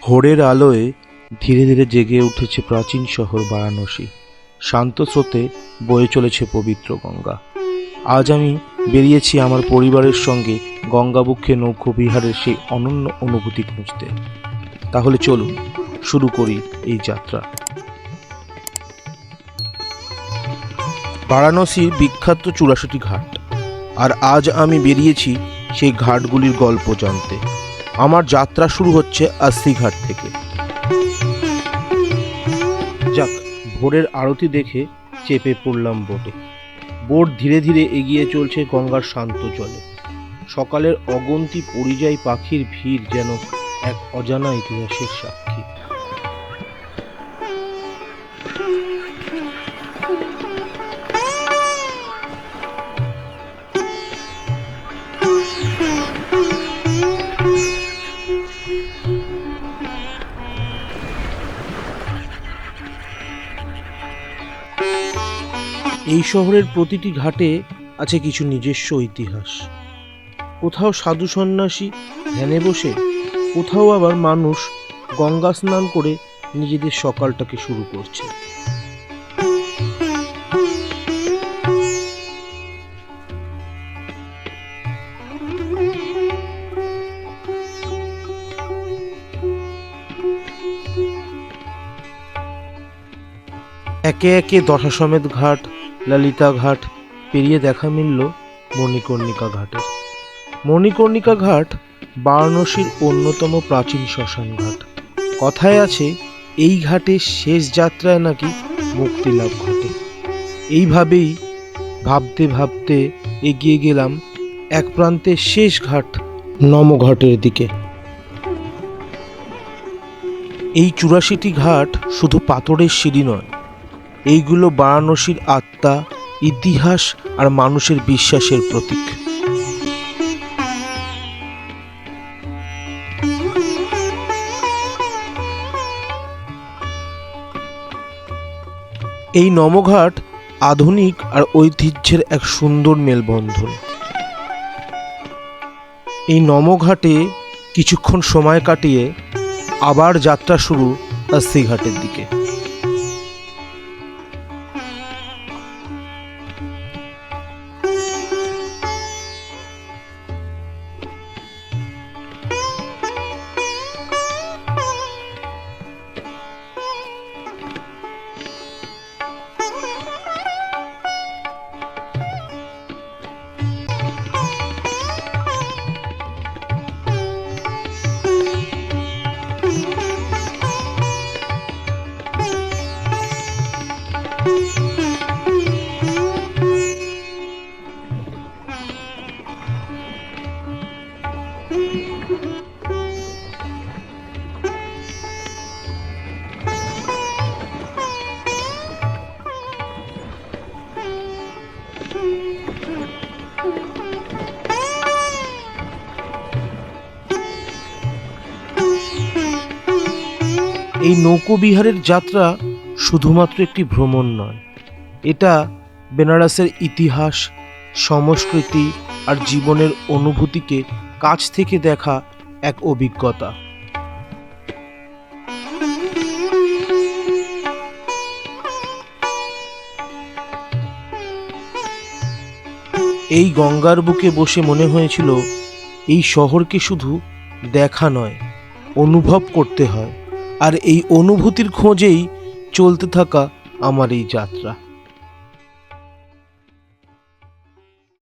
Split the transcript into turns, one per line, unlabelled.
ভোরের আলোয় ধীরে ধীরে জেগে উঠেছে প্রাচীন শহর বারাণসী। শান্ত স্রোতে বয়ে চলেছে পবিত্র গঙ্গা। আজ আমি বেরিয়েছি আমার পরিবারের সঙ্গে গঙ্গাবক্ষে নৌকো বিহারের সেই অনন্য অনুভূতি খুঁজতে। তাহলে চলুন শুরু করি এই যাত্রা। বারাণসীর বিখ্যাত ৮৪টি ঘাট, আর আজ আমি বেরিয়েছি সেই ঘাটগুলির গল্প জানতে। আমার যাত্রা শুরু হচ্ছে ৮০ ঘাট থেকে। যাক, ভোরের আরতি দেখে চেপে পড়লাম বোটে। বোট ধীরে ধীরে এগিয়ে চলছে গঙ্গার শান্ত জলে। সকালের অগন্তি পরিযায়ী পাখির ভিড় যেন এক অজানা ইতিহাসের সাক্ষী। এই শহরের প্রতিটি ঘাটে আছে কিছু নিজস্ব ইতিহাস। কোথাও সাধু সন্ন্যাসী ধ্যানে বসে, কোথাও আবার মানুষ গঙ্গা স্নান করে নিজেদের সকালটাকে শুরু করছে। একে একে দশাশ্বমেধ ঘাট, ললিতা ঘাট পেরিয়ে দেখা মিলল মণিকর্ণিকা ঘাটের। মণিকর্ণিকা ঘাট বারাণসীর অন্যতম প্রাচীন শ্মশান ঘাট। কথায় আছে এই ঘাটে শেষ যাত্রায় নাকি মুক্তি লাভ ঘটে। এইভাবেই ভাবতে ভাবতে এগিয়ে গেলাম এক প্রান্তের শেষ ঘাট নমঘাটের দিকে। এই ৮৪টি ঘাট শুধু পাথরের সিঁড়ি নয়, এইগুলো বারাণসীর আত্মা, ইতিহাস আর মানুষের বিশ্বাসের প্রতীক। এই নমঘাট আধুনিক আর ঐতিহ্যের এক সুন্দর মেলবন্ধন। এই নমঘাটে কিছুক্ষণ সময় কাটিয়ে আবার যাত্রা শুরু ৮০ ঘাটের দিকে। এই নৌকোবিহারের যাত্রা শুধুমাত্র একটি ভ্রমণ নয়, এটা বেনারসের ইতিহাস, সংস্কৃতি আর জীবনের অনুভূতিকে কাছ থেকে দেখা এক অভিজ্ঞতা। এই গঙ্গার বুকে বসে মনে হয়েছিল এই শহরকে শুধু দেখা নয়, অনুভব করতে হয়। আর এই অনুভূতির খোঁজেই চলতে থাকা আমার এই যাত্রা।